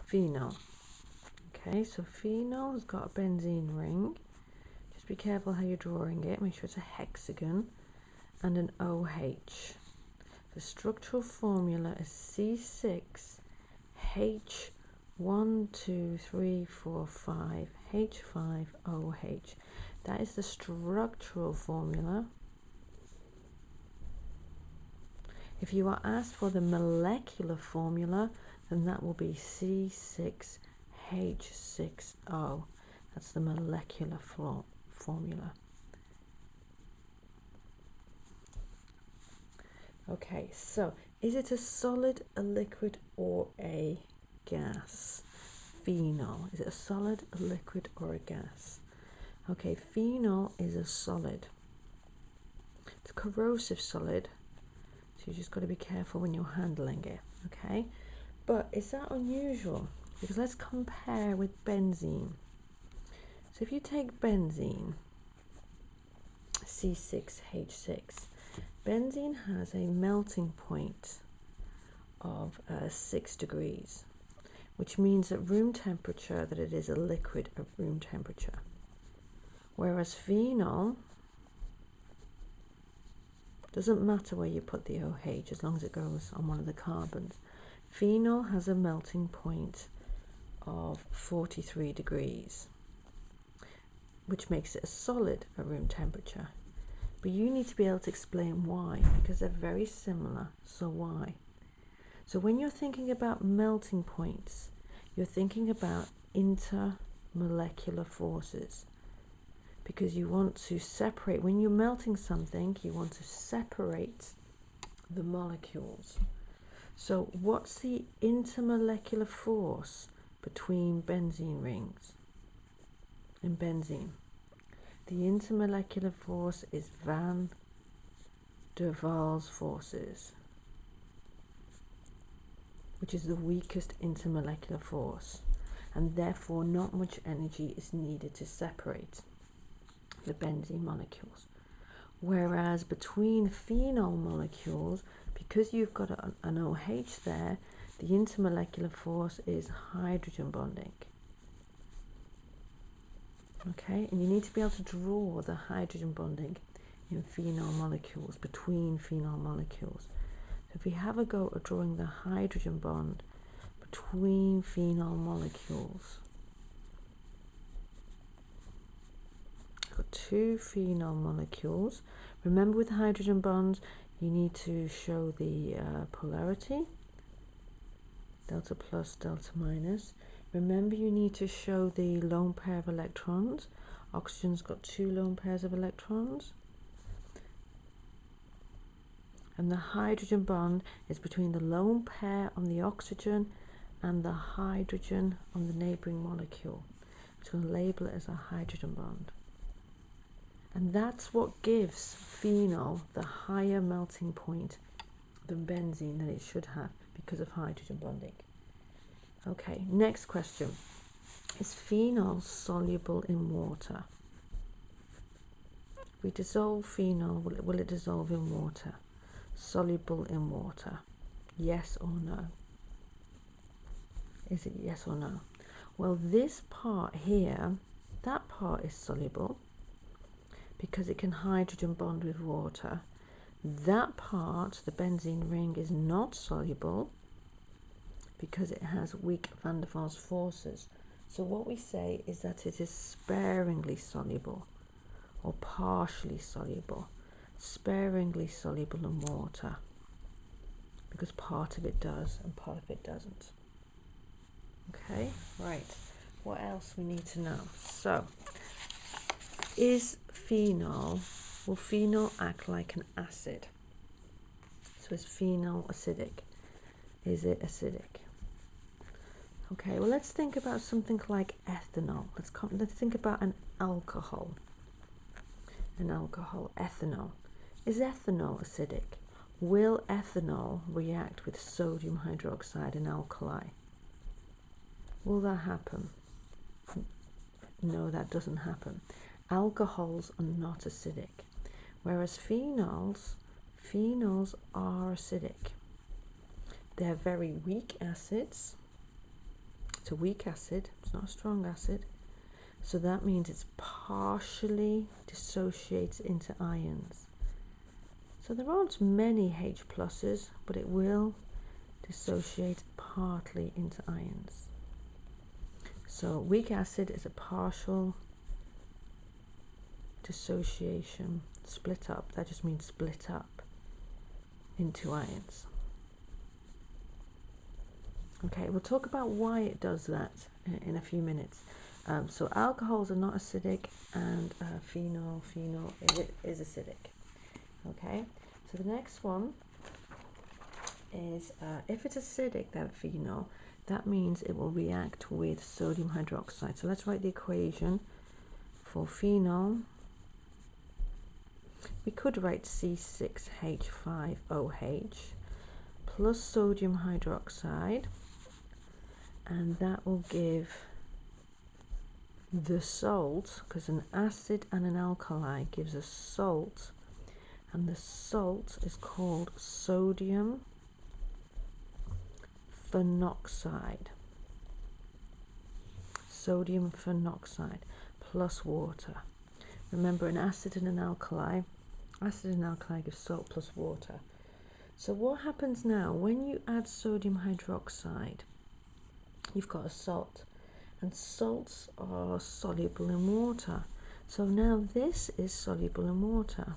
Phenol. Okay, so phenol has got a benzene ring. Just be careful how you're drawing it. Make sure it's a hexagon and an OH. The structural formula is C6H1234 H5OH. That is the structural formula. If you are asked for the molecular formula, then that will be C6H6O. That's the molecular formula. Okay, so is it a solid, a liquid, or a gas? Phenol. Is it a solid, a liquid, or a gas? Okay, phenol is a solid. It's a corrosive solid, so you just got to be careful when you're handling it, okay? But is that unusual? Because let's compare with benzene. So if you take benzene, C6H6, benzene has a melting point of 6 degrees, which means at room temperature that it is a liquid at room temperature. Whereas phenol, doesn't matter where you put the OH as long as it goes on one of the carbons. Phenol has a melting point of 43 degrees, which makes it a solid at room temperature. But you need to be able to explain why, because they're very similar. So why? So when you're thinking about melting points, you're thinking about intermolecular forces, because you want to separate. When you're melting something, you want to separate the molecules. So what's the intermolecular force between benzene rings in benzene? The intermolecular force is Van der Waals forces, which is the weakest intermolecular force, and therefore not much energy is needed to separate the benzene molecules. Whereas between phenol molecules, because you've got an OH there, the intermolecular force is hydrogen bonding. Okay, and you need to be able to draw the hydrogen bonding in phenol molecules, between phenol molecules. So if we have a go at drawing the hydrogen bond between phenol molecules, I've got two phenol molecules. Remember, with hydrogen bonds, you need to show the polarity, delta plus, delta minus. Remember, you need to show the lone pair of electrons. Oxygen's got two lone pairs of electrons. And the hydrogen bond is between the lone pair on the oxygen and the hydrogen on the neighbouring molecule. I'm just going to label it as a hydrogen bond. And that's what gives phenol the higher melting point than benzene that it should have, because of hydrogen bonding. Okay, next question. Is phenol soluble in water? If we dissolve phenol, will it dissolve in water? Soluble in water? Yes or no? Is it yes or no? Well, this part here, that part is soluble because it can hydrogen bond with water. That part, the benzene ring, is not soluble because it has weak Van der Waals forces. So what we say is that it is sparingly soluble or partially soluble. Sparingly soluble in water, because part of it does and part of it doesn't. Okay, right. What else we need to know? So, will phenol act like an acid? So is phenol acidic? Is it acidic? Okay, well, let's think about something like ethanol. Let's think about an alcohol. Ethanol. Is ethanol acidic? Will ethanol react with sodium hydroxide, an alkali? Will that happen? No, that doesn't happen. Alcohols are not acidic, whereas phenols are acidic. They're very weak acids. It's a weak acid, it's not a strong acid. So that means it's partially dissociates into ions. So there aren't many H pluses, but it will dissociate partly into ions. So weak acid is a partial dissociation, split up. That just means split up into ions. Okay, we'll talk about why it does that in a few minutes. So alcohols are not acidic, and phenol is acidic. Okay, so the next one is if it's acidic, that phenol, that means it will react with sodium hydroxide. So let's write the equation for phenol. We could write C6H5OH plus sodium hydroxide, and that will give the salt, because an acid and an alkali gives a salt, and the salt is called sodium phenoxide. Sodium phenoxide plus water. Remember, an acid and an alkali gives salt plus water. So what happens now when you add sodium hydroxide? You've got a salt, and salts are soluble in water. So now this is soluble in water.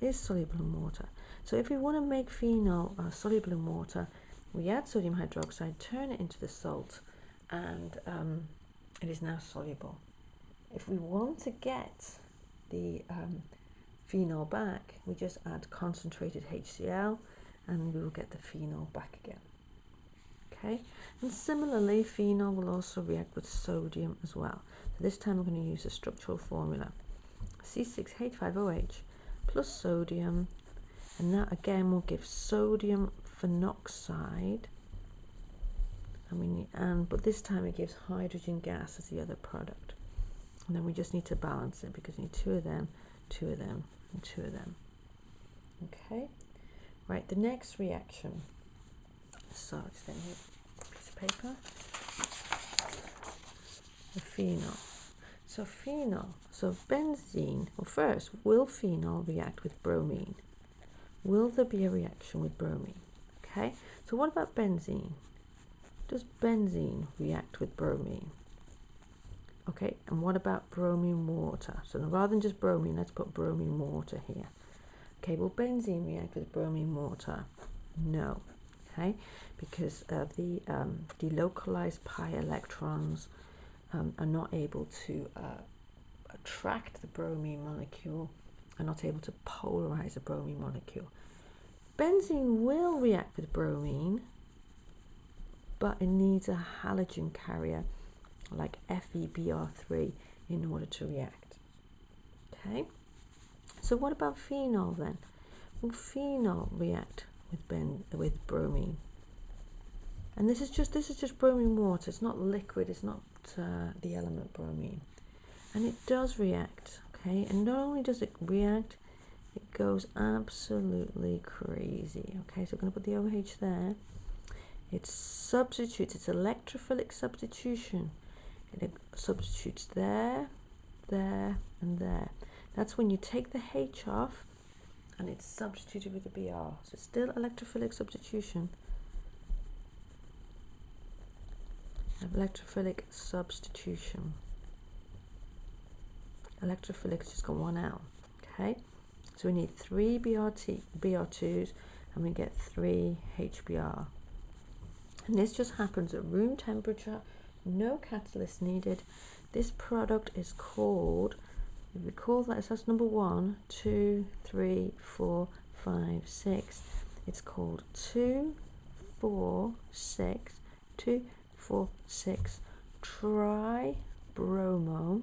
So if we want to make phenol soluble in water, we add sodium hydroxide, turn it into the salt, and it is now soluble. If we want to get the phenol back, we just add concentrated HCl, and we will get the phenol back again. Okay, and similarly, phenol will also react with sodium as well. So this time we're going to use the structural formula: C6H5OH plus sodium, and that again will give sodium phenoxide. But this time it gives hydrogen gas as the other product. And then we just need to balance it, because we need two of them, and two of them. Okay, right, the next reaction. So just let me get a piece of paper. The phenol. So benzene, well, first, will phenol react with bromine? Will there be a reaction with bromine? Okay, so what about benzene? Does benzene react with bromine? Okay, and what about bromine water? So rather than just bromine, let's put bromine water here. Okay, will benzene react with bromine water? No. Okay, because the delocalized pi electrons are not able to attract the bromine molecule, are not able to polarize the bromine molecule. Benzene will react with bromine, but it needs a halogen carrier like FeBr3 in order to react. Okay, so what about phenol then? Will phenol react with bromine? And this is just bromine water. It's not liquid. It's not the element bromine, and it does react. Okay, and not only does it react, it goes absolutely crazy. Okay, so we're going to put the OH there. It substitutes. It's electrophilic substitution. It substitutes there, there, and there. That's when you take the H off, and it's substituted with the Br. So it's still electrophilic substitution. Electrophilic substitution. Electrophilic has just got one L. Okay, so we need 3 Br2s, and we get 3 HBr. And this just happens at room temperature, no catalyst needed. This product is called, if we call that, so that's number 1, 2, 3, 4, 5, 6. It's called 2,4,6 tribromo,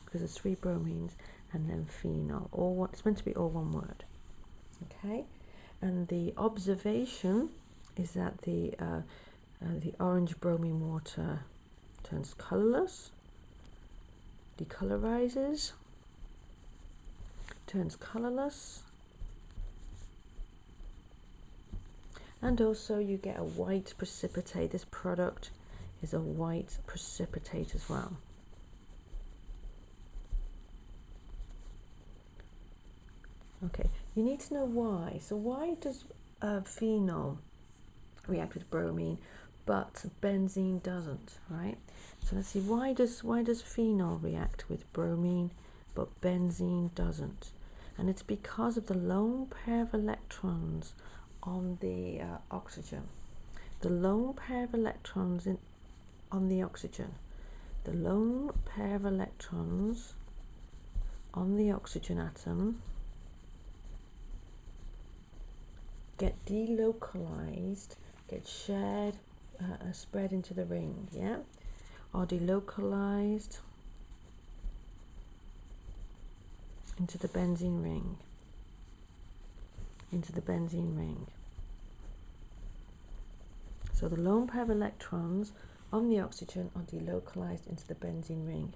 because there's 3 bromines, and then phenol. All one, it's meant to be all one word. Okay, and the observation is that the orange bromine water turns colorless, decolorizes, turns colorless, And also you get a white precipitate. This product is a white precipitate as well. Okay, you need to know why. So why does phenol react with bromine but benzene doesn't, right? So let's see, why does phenol react with bromine but benzene doesn't? And it's because of the lone pair of electrons on the oxygen. The lone pair of electrons on the oxygen. The lone pair of electrons on the oxygen atom get delocalized, get shared, spread into the ring, yeah? Or delocalized into the benzene ring. Into the benzene ring. So the lone pair of electrons on the oxygen are delocalized into the benzene ring.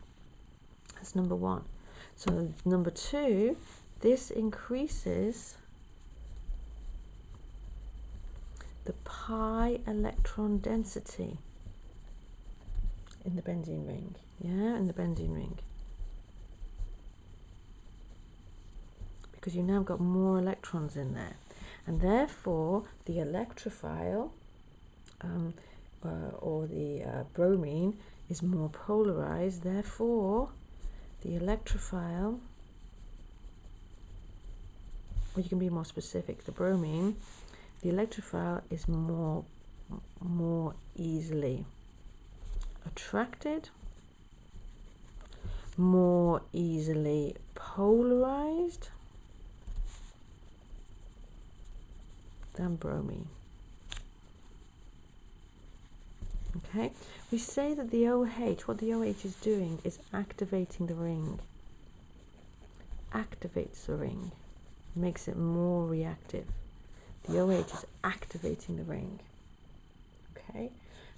That's number one. So number two, this increases the pi electron density in the benzene ring. Yeah, in the benzene ring. Because you now got more electrons in there. And therefore, the electrophile or the bromine is more polarized. Therefore, the electrophile, or you can be more specific, the bromine, the electrophile is more easily attracted, more easily polarized than bromine. Okay, we say that the OH, what the OH is doing is activating the ring. Activates the ring, makes it more reactive. The OH is activating the ring. Okay,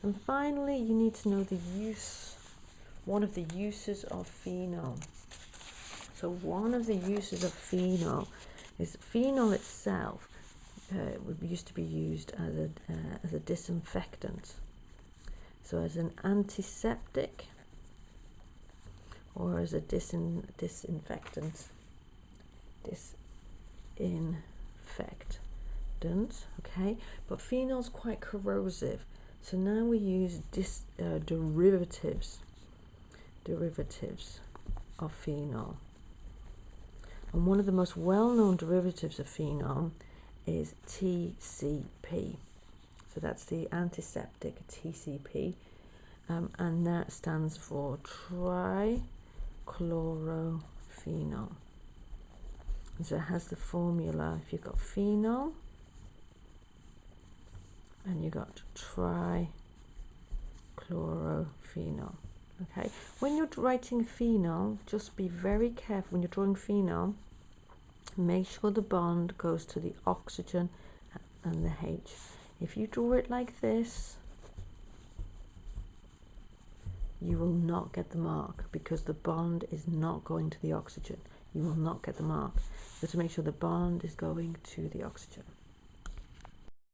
and finally you need to know the use, one of the uses of phenol. So one of the uses of phenol is phenol itself used to be used as a disinfectant. So as an antiseptic or as a disinfectant. Okay, but phenol's quite corrosive, so now we use derivatives of phenol, and one of the most well-known derivatives of phenol is TCP. So that's the antiseptic TCP, and that stands for trichlorophenol. So it has the formula, if you've got phenol and you've got trichlorophenol. Okay, when you're writing phenol, just be very careful when you're drawing phenol. Make sure the bond goes to the oxygen and the H. If you draw it like this, you will not get the mark because the bond is not going to the oxygen. You will not get the mark. You have to make sure the bond is going to the oxygen.